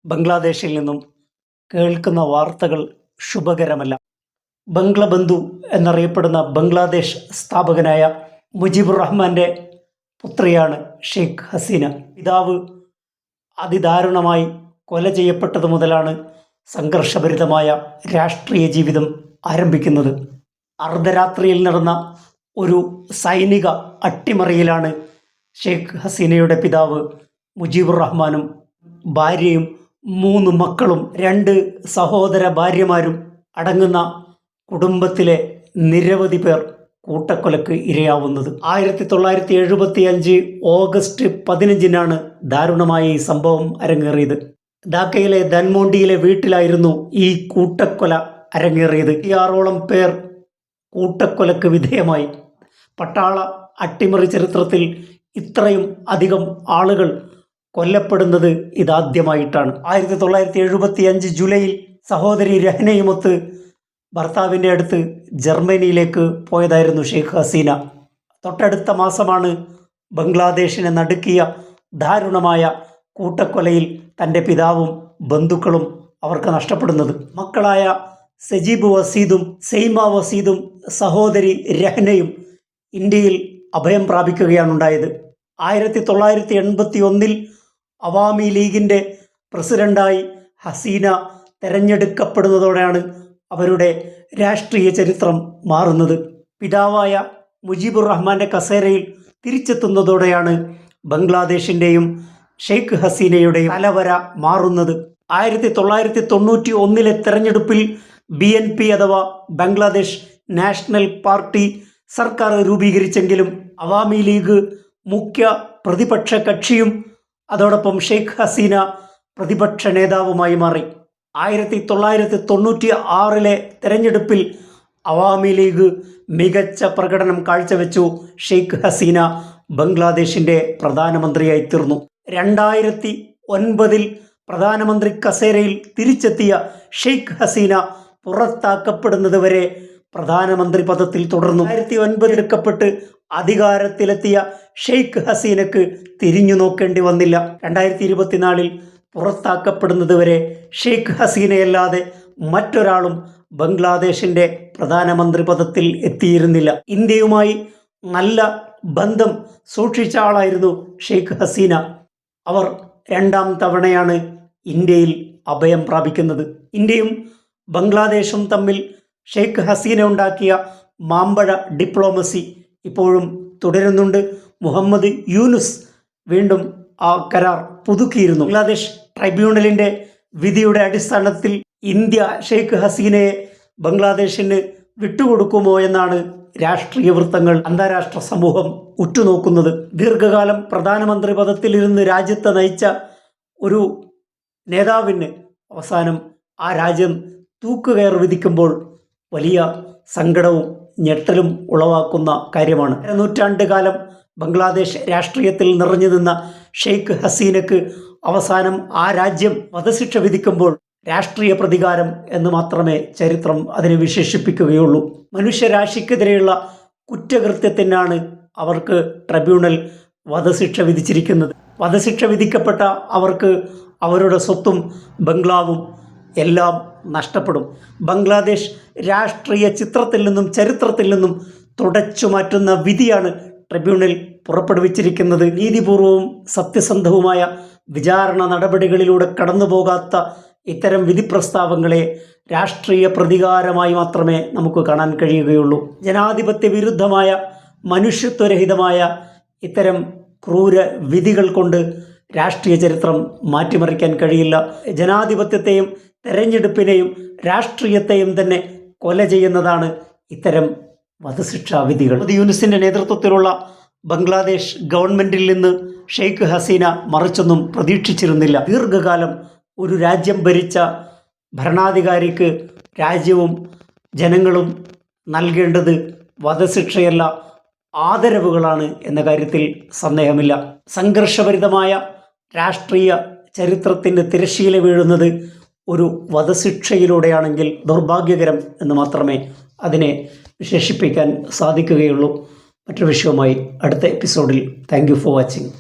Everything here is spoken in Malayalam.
ബംഗ്ലാദേശിൽ നിന്നും കേൾക്കുന്ന വാർത്തകൾ ശുഭകരമല്ല. ബംഗ്ലബന്ധു എന്നറിയപ്പെടുന്ന ബംഗ്ലാദേശ് സ്ഥാപകനായ മുജീബുർ റഹ്മാൻ്റെ പുത്രിയാണ് ഷെയ്ഖ് ഹസീന. പിതാവ് അതിദാരുണമായി കൊല ചെയ്യപ്പെട്ടതു മുതലാണ് സംഘർഷഭരിതമായ രാഷ്ട്രീയ ജീവിതം ആരംഭിക്കുന്നത്. അർദ്ധരാത്രിയിൽ നടന്ന ഒരു സൈനിക അട്ടിമറിയിലാണ് ഷെയ്ഖ് ഹസീനയുടെ പിതാവ് മുജീബുർ റഹ്മാനും ഭാര്യയും 3 മക്കളും 2 സഹോദര ഭാര്യമാരും അടങ്ങുന്ന കുടുംബത്തിലെ നിരവധി പേർ കൂട്ടക്കൊലക്ക് ഇരയാവുന്നത്. 1975 ഓഗസ്റ്റ് 15-നാണ് ദാരുണമായ ഈ സംഭവം അരങ്ങേറിയത്. ധാക്കയിലെ ധൻമോണ്ടിയിലെ വീട്ടിലായിരുന്നു ഈ കൂട്ടക്കൊല അരങ്ങേറിയത്. 6ഓളം പേർ കൂട്ടക്കൊലക്ക് വിധേയമായി. പട്ടാള അട്ടിമറി ചരിത്രത്തിൽ ഇത്രയും അധികം ആളുകൾ കൊല്ലപ്പെടുന്നത് ഇതാദ്യമായിട്ടാണ്. 1975 ജൂലൈയിൽ സഹോദരി രഹ്നയുമൊത്ത് ഭർത്താവിൻ്റെ അടുത്ത് ജർമ്മനിയിലേക്ക് പോയതായിരുന്നു ഷെയ്ഖ് ഹസീന. തൊട്ടടുത്ത മാസമാണ് ബംഗ്ലാദേശിനെ നടുക്കിയ ദാരുണമായ കൂട്ടക്കൊലയിൽ തൻ്റെ പിതാവും ബന്ധുക്കളും അവർക്ക് നഷ്ടപ്പെടുന്നത്. മക്കളായ സജീബ് വസീദും സെയ്മ വസീദും സഹോദരി രഹ്നയും ഇന്ത്യയിൽ അഭയം പ്രാപിക്കുകയാണുണ്ടായത്. 1981 അവാമി ലീഗിൻ്റെ പ്രസിഡൻ്റായി ഹസീന തെരഞ്ഞെടുക്കപ്പെടുന്നതോടെയാണ് അവരുടെ രാഷ്ട്രീയ ചരിത്രം മാറുന്നത്. പിതാവായ മുജീബുർ റഹ്മാൻ്റെ കസേരയിൽ തിരിച്ചെത്തുന്നതോടെയാണ് ബംഗ്ലാദേശിൻ്റെയും ഷെയ്ഖ് ഹസീനയുടെയും തലവര മാറുന്നത്. 1991 തെരഞ്ഞെടുപ്പിൽ BNP അഥവാ ബംഗ്ലാദേശ് നാഷണൽ പാർട്ടി സർക്കാർ രൂപീകരിച്ചെങ്കിലും അവാമി ലീഗ് മുഖ്യ പ്രതിപക്ഷ കക്ഷിയും അതോടൊപ്പം ഷെയ്ഖ് ഹസീന പ്രതിപക്ഷ നേതാവുമായി മാറി. 1996 തെരഞ്ഞെടുപ്പിൽ അവാമി ലീഗ് മികച്ച പ്രകടനം കാഴ്ചവെച്ചു. ഷെയ്ഖ് ഹസീന ബംഗ്ലാദേശിൻ്റെ പ്രധാനമന്ത്രിയായി തീർന്നു. 2009 പ്രധാനമന്ത്രി കസേരയിൽ തിരിച്ചെത്തിയ ഷെയ്ഖ് ഹസീന പുറത്താക്കപ്പെടുന്നത് വരെ പ്രധാനമന്ത്രി പദത്തിൽ തുടർന്നു. 2009 എടുക്കപ്പെട്ട് അധികാരത്തിലെത്തിയ ഷെയ്ഖ് ഹസീനക്ക് തിരിഞ്ഞു നോക്കേണ്ടി വന്നില്ല. 2024 പുറത്താക്കപ്പെടുന്നത് വരെ ഷെയ്ഖ് ഹസീനയല്ലാതെ മറ്റൊരാളും ബംഗ്ലാദേശിൻ്റെ പ്രധാനമന്ത്രി പദത്തിൽ എത്തിയിരുന്നില്ല. ഇന്ത്യയുമായി നല്ല ബന്ധം സൂക്ഷിച്ച ആളായിരുന്നു ഷെയ്ഖ് ഹസീന. അവർ 2ാം തവണയാണ് ഇന്ത്യയിൽ അഭയം പ്രാപിക്കുന്നത്. ഇന്ത്യയും ബംഗ്ലാദേശും തമ്മിൽ ഷെയ്ഖ് ഹസീന ഉണ്ടാക്കിയ മാമ്പഴ ഡിപ്ലോമസി ഇപ്പോഴും തുടരുന്നുണ്ട്. മുഹമ്മദ് യൂനുസ് വീണ്ടും ആ കരാർ പുതുക്കിയിരുന്നു. ബംഗ്ലാദേശ് ട്രൈബ്യൂണലിൻ്റെ വിധിയുടെ അടിസ്ഥാനത്തിൽ ഇന്ത്യ ഷെയ്ഖ് ഹസീനയെ ബംഗ്ലാദേശിന് വിട്ടുകൊടുക്കുമോ എന്നാണ് രാഷ്ട്രീയ വൃത്തങ്ങൾ, അന്താരാഷ്ട്ര സമൂഹം ഉറ്റുനോക്കുന്നത്. ദീർഘകാലം പ്രധാനമന്ത്രി പദത്തിലിരുന്ന് രാജ്യത്തെ നയിച്ച ഒരു നേതാവിന് അവസാനം ആ രാജ്യം തൂക്കുകയർ വിധിക്കുമ്പോൾ വലിയ സങ്കടവും ഞെട്ടലും ഉളവാക്കുന്ന കാര്യമാണ്. നൂറ്റാണ്ടുകാലം ബംഗ്ലാദേശ് രാഷ്ട്രീയത്തിൽ നിറഞ്ഞു നിന്ന ഷെയ്ഖ് ഹസീനക്ക് അവസാനം ആ രാജ്യം വധശിക്ഷ വിധിക്കുമ്പോൾ രാഷ്ട്രീയ പ്രതികാരം എന്ന് മാത്രമേ ചരിത്രം അതിനെ വിശേഷിപ്പിക്കുകയുള്ളൂ. മനുഷ്യരാശിക്കെതിരെയുള്ള കുറ്റകൃത്യത്തിനാണ് അവർക്ക് ട്രിബ്യൂണൽ വധശിക്ഷ വിധിച്ചിരിക്കുന്നത്. വധശിക്ഷ വിധിക്കപ്പെട്ട അവർക്ക് അവരുടെ സ്വത്തും ബംഗ്ലാവും എല്ലാം നഷ്ടപ്പെടും. ബംഗ്ലാദേശ് രാഷ്ട്രീയ ചിത്രത്തിൽ നിന്നും ചരിത്രത്തിൽ നിന്നും തുടച്ചു മാറ്റുന്ന വിധിയാണ് ട്രിബ്യൂണൽ പുറപ്പെടുവിച്ചിരിക്കുന്നത്. നീതിപൂർവവും സത്യസന്ധവുമായ വിചാരണ നടപടികളിലൂടെ കടന്നുപോകാത്ത ഇത്തരം വിധി പ്രസ്താവങ്ങളെ രാഷ്ട്രീയ പ്രതികാരമായി മാത്രമേ നമുക്ക് കാണാൻ കഴിയുകയുള്ളൂ. ജനാധിപത്യ വിരുദ്ധമായ മനുഷ്യത്വരഹിതമായ ഇത്തരം ക്രൂര വിധികൾ കൊണ്ട് രാഷ്ട്രീയ ചരിത്രം മാറ്റിമറിക്കാൻ കഴിയില്ല. ജനാധിപത്യത്തെയും തെരഞ്ഞെടുപ്പിനെയും രാഷ്ട്രീയത്തെയും തന്നെ കൊല ചെയ്യുന്നതാണ് ഇത്തരം വധശിക്ഷാ വിധികൾ. യൂനുസിൻ്റെ നേതൃത്വത്തിലുള്ള ബംഗ്ലാദേശ് ഗവൺമെൻറ്റിൽ നിന്ന് ഷെയ്ഖ് ഹസീന മറിച്ചൊന്നും പ്രതീക്ഷിച്ചിരുന്നില്ല. ദീർഘകാലം ഒരു രാജ്യം ഭരിച്ച ഭരണാധികാരിക്ക് രാജ്യവും ജനങ്ങളും നൽകേണ്ടത് വധശിക്ഷയല്ല, ആദരവുകളാണ് എന്ന കാര്യത്തിൽ സന്ദേഹമില്ല. സംഘർഷഭരിതമായ രാഷ്ട്രീയ ചരിത്രത്തിൻ്റെ തിരശ്ശീല വീഴുന്നത് ഒരു വധശിക്ഷയിലൂടെയാണെങ്കിൽ ദൗർഭാഗ്യകരം എന്ന് മാത്രമേ അതിനെ വിശേഷിപ്പിക്കാൻ സാധിക്കുകയുള്ളൂ. മറ്റൊരു വിഷയവുമായി അടുത്ത എപ്പിസോഡിൽ. Thank you for watching.